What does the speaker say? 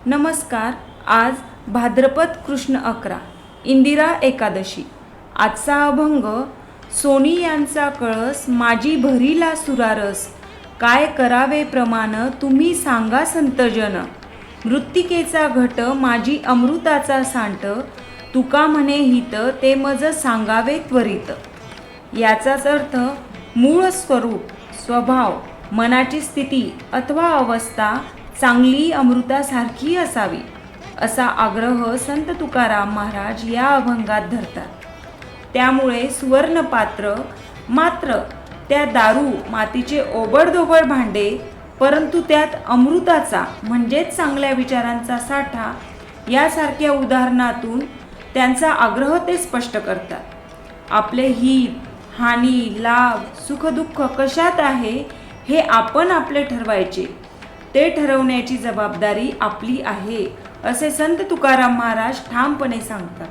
नमस्कार. आज भाद्रपद कृष्ण 11 इंदिरा एकादशी. आजचा अभंग. सोनी यांचा कळस माझी भरीला सुरारस, काय करावे प्रमाण तुम्ही सांगा संतजन. मृत्तिकेचा घट माझी अमृताचा सांट, तुका म्हणे हित ते मज सांगावे त्वरित. याचाच अर्थ मूळ स्वरूप, स्वभाव, मनाची स्थिती अथवा अवस्था चांगली अमृतासारखी असावी, असा आग्रह संत तुकाराम महाराज या अभंगात धरतात. त्यामुळे सुवर्णपात्र मात्र त्या दारू मातीचे ओबडधोबड भांडे, परंतु त्यात अमृताचा म्हणजेच चांगल्या विचारांचा साठा, यासारख्या उदाहरणातून त्यांचा आग्रह ते स्पष्ट करतात. आपले हित, हानी, लाभ, सुखदुःख कशात आहे हे आपण आपले ठरवायचे. ते ठरवण्याची जबाबदारी आपली आहे, असे संत तुकाराम महाराज ठामपणे सांगतात.